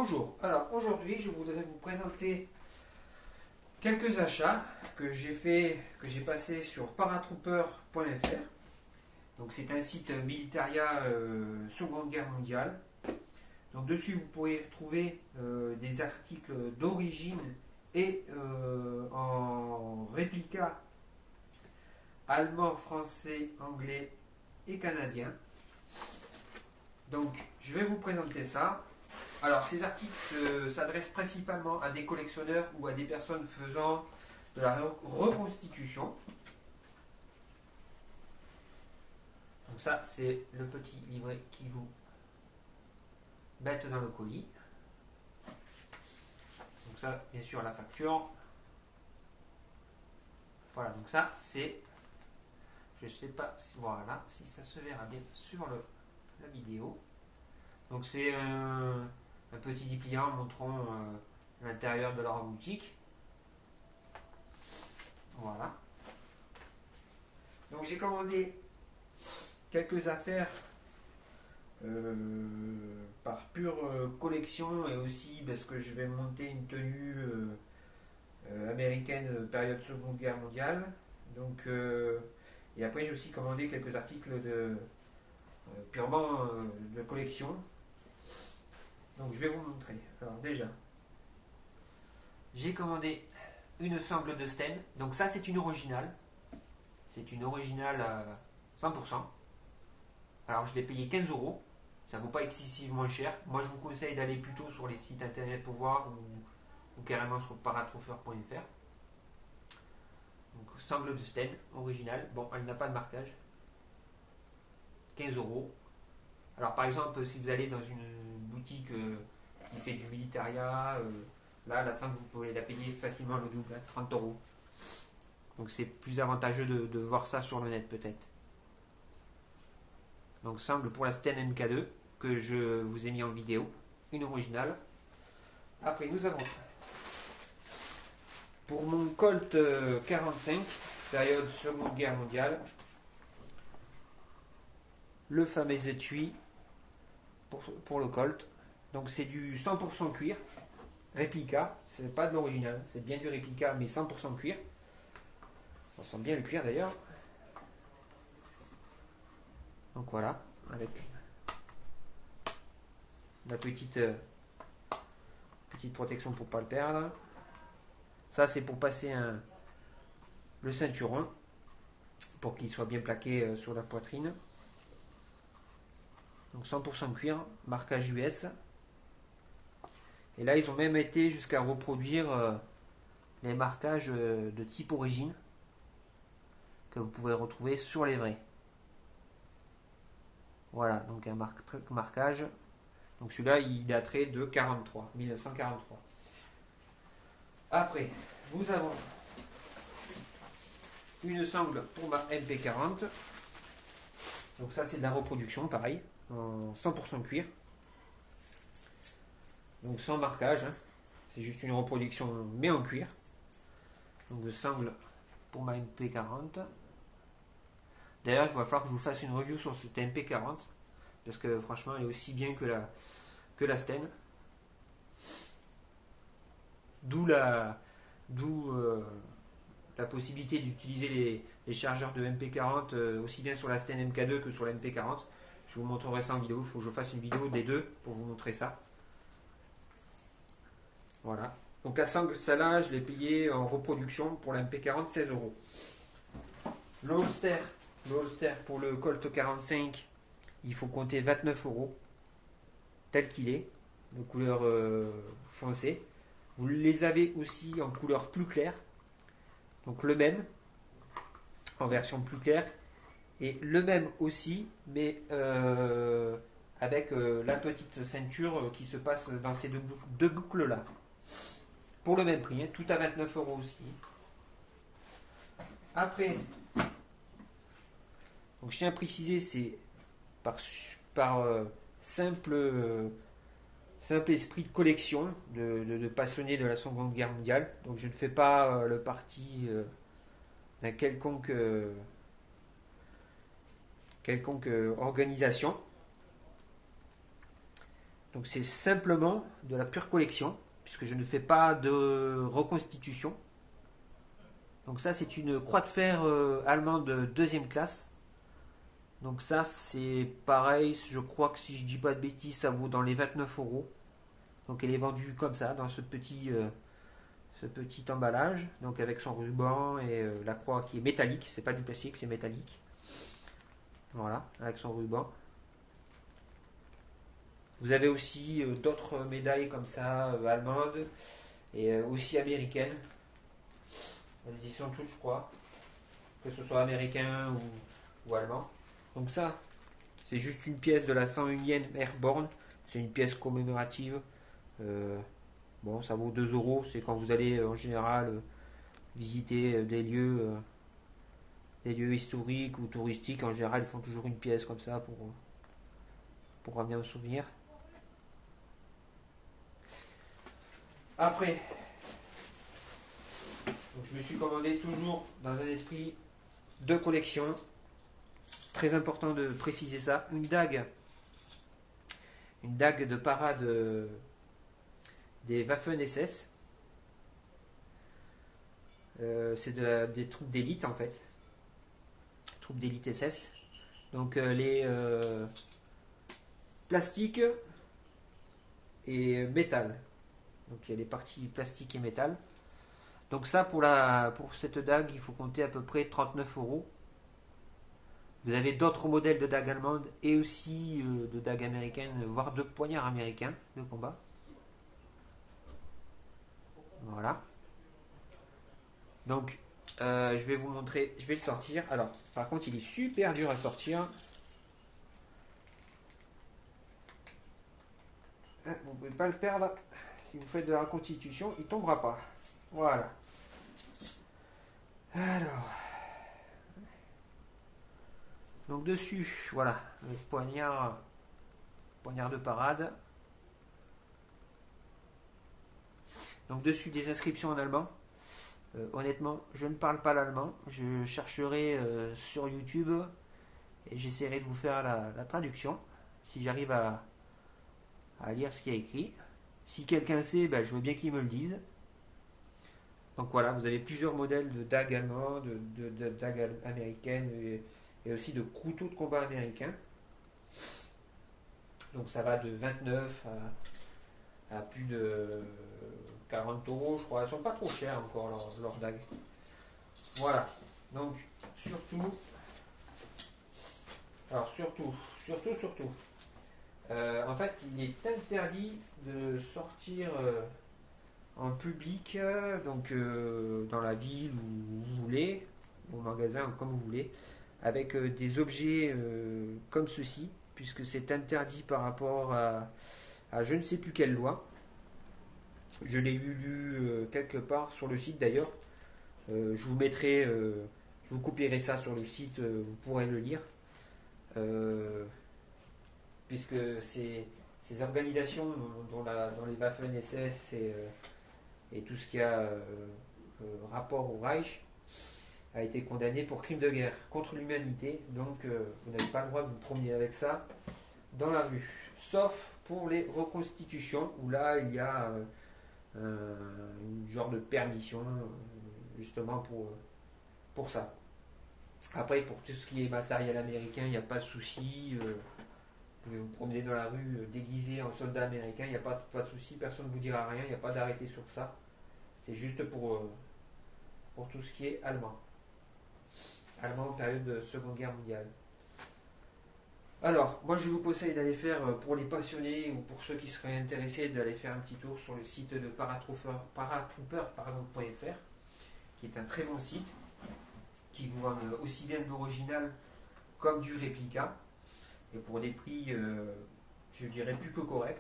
Bonjour, alors aujourd'hui je voudrais vous présenter quelques achats que j'ai passé sur paratrooper.fr. Donc c'est un site militaria Seconde Guerre mondiale. Donc dessus vous pourrez retrouver des articles d'origine et en réplica allemand, français, anglais et canadien. Donc je vais vous présenter ça. Alors, ces articles s'adressent principalement à des collectionneurs ou à des personnes faisant de la reconstitution. Donc ça, c'est le petit livret qui vous mette dans le colis. Donc ça, bien sûr, la facture. Voilà, donc ça, c'est... Je ne sais pas si, voilà, si ça se verra bien sur la vidéo. Donc c'est un petit dépliant montrant l'intérieur de leur boutique. Voilà. Donc j'ai commandé quelques affaires par pure collection et aussi parce que je vais monter une tenue américaine période Seconde Guerre mondiale. Donc, et après j'ai aussi commandé quelques articles purement de collection. Donc je vais vous montrer. Alors déjà, j'ai commandé une sangle de Sten. Donc ça c'est une originale. C'est une originale à 100%. Alors je l'ai payé 15 euros. Ça ne vaut pas excessivement cher. Moi je vous conseille d'aller plutôt sur les sites internet pour voir ou carrément sur paratrooper.fr. Donc sangle de Sten, originale. Bon, elle n'a pas de marquage. 15 euros. Alors par exemple, si vous allez dans une boutique qui fait du militaria, là la sangle vous pouvez la payer facilement le double, à 30 euros. Donc c'est plus avantageux de voir ça sur le net peut-être. Donc sangle pour la Sten MK2 que je vous ai mis en vidéo, une originale. Après nous avons pour mon Colt 45, période Seconde Guerre mondiale, le fameux étui pour le Colt. Donc c'est du 100% cuir, réplica, c'est pas de l'original, c'est bien du réplica mais 100% cuir. On sent bien le cuir d'ailleurs. Donc voilà, avec la petite protection pour pas le perdre. Ça c'est pour passer le ceinturon pour qu'il soit bien plaqué sur la poitrine. Donc 100% cuir, marquage US. Et là ils ont même été jusqu'à reproduire les marquages de type origine que vous pouvez retrouver sur les vrais. Voilà, donc un marquage. Donc celui-là il daterait de 1943. Après, nous avons une sangle pour ma MP40. Donc ça c'est de la reproduction, pareil, en 100% cuir. Donc sans marquage, hein. C'est juste une reproduction mais en cuir. Donc de sangle pour ma MP40. D'ailleurs il va falloir que je vous fasse une review sur cette MP40. Parce que franchement elle est aussi bien que la Sten. D'où la possibilité d'utiliser les chargeurs de MP40 aussi bien sur la Sten MK2 que sur la MP40. Je vous montrerai ça en vidéo, il faut que je fasse une vidéo des deux pour vous montrer ça. Voilà. Donc la sangle, celle-là, je l'ai payée en reproduction pour la MP40, 16 euros. Le holster pour le Colt 45, il faut compter 29 euros, tel qu'il est, de couleur foncée. Vous les avez aussi en couleur plus claire, donc le même, en version plus claire, et le même aussi, mais avec la petite ceinture qui se passe dans ces deux boucles-là. Pour le même prix, hein, tout à 29 euros aussi. Après, donc je tiens à préciser, c'est par simple esprit de collection de passionnés de la Seconde Guerre mondiale. Donc je ne fais pas le parti d'un quelconque organisation. Donc c'est simplement de la pure collection, puisque je ne fais pas de reconstitution. Donc ça c'est une croix de fer allemande deuxième classe. Donc ça c'est pareil, je crois que si je dis pas de bêtises, ça vaut dans les 29 €. Donc elle est vendue comme ça, dans ce petit emballage, donc avec son ruban et la croix qui est métallique, c'est pas du plastique, c'est métallique. Voilà, avec son ruban. Vous avez aussi d'autres médailles comme ça, allemandes et aussi américaines. Elles y sont toutes, je crois, que ce soit américain ou allemand. Donc ça, c'est juste une pièce de la 101e Airborne. C'est une pièce commémorative. Euh, bon, ça vaut 2 €. C'est quand vous allez en général visiter des lieux historiques ou touristiques. En général, ils font toujours une pièce comme ça pour ramener un souvenir. Après, donc je me suis commandé toujours dans un esprit de collection. Très important de préciser ça. Une dague de parade des Waffen-SS. C'est des troupes d'élite en fait. Troupes d'élite SS. Donc les plastiques et métal. Donc il y a les parties plastique et métal. Donc ça pour cette dague, il faut compter à peu près 39 €. Vous avez d'autres modèles de dagues allemandes et aussi de dagues américaines, voire de poignards américains de combat. Voilà. Donc je vais vous montrer, je vais le sortir. Alors par contre il est super dur à sortir. Vous ne pouvez pas le perdre. Si vous faites de la reconstitution, il ne tombera pas. Voilà. Alors. Donc dessus, voilà, le poignard de parade. Donc dessus des inscriptions en allemand. Honnêtement, je ne parle pas l'allemand. Je chercherai sur YouTube et j'essaierai de vous faire la traduction. Si j'arrive à lire ce qu'il y a écrit. Si quelqu'un sait, ben, je veux bien qu'il me le dise. Donc voilà, vous avez plusieurs modèles de dagues allemandes, de dagues américaines et aussi de couteaux de combat américains. Donc ça va de 29 à plus de 40 €, je crois. Elles sont pas trop chères encore, leurs dagues. Voilà. Donc, surtout. Alors, surtout. En fait, il est interdit de sortir en public, donc dans la ville où vous voulez, au magasin ou comme vous voulez, avec des objets comme ceci, puisque c'est interdit par rapport à je ne sais plus quelle loi. Je l'ai lu quelque part sur le site d'ailleurs. Je vous mettrai, je vous copierai ça sur le site, vous pourrez le lire. Puisque ces organisations dont les Waffen-SS et tout ce qui a rapport au Reich a été condamné pour crime de guerre contre l'humanité. Donc vous n'avez pas le droit de vous promener avec ça dans la rue. Sauf pour les reconstitutions où là il y a une genre de permission justement pour ça. Après pour tout ce qui est matériel américain, il n'y a pas de souci. Vous pouvez vous promener dans la rue déguisé en soldat américain, il n'y a pas de souci, personne ne vous dira rien, il n'y a pas d'arrêté sur ça. C'est juste pour tout ce qui est allemand. Allemand en période de Seconde Guerre mondiale. Alors, moi je vous conseille d'aller faire, pour les passionnés ou pour ceux qui seraient intéressés, d'aller faire un petit tour sur le site de paratrooper.fr, qui est un très bon site, qui vous vend aussi bien de l'original comme du réplica, et pour des prix, je dirais, plus que corrects.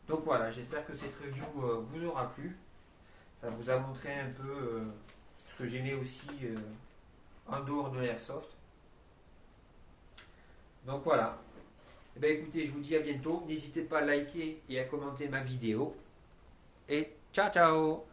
Donc voilà, j'espère que cette review vous aura plu. Ça vous a montré un peu ce que j'aimais aussi en dehors de l'airsoft. Donc voilà. Eh bien, écoutez, je vous dis à bientôt. N'hésitez pas à liker et à commenter ma vidéo. Et ciao ciao!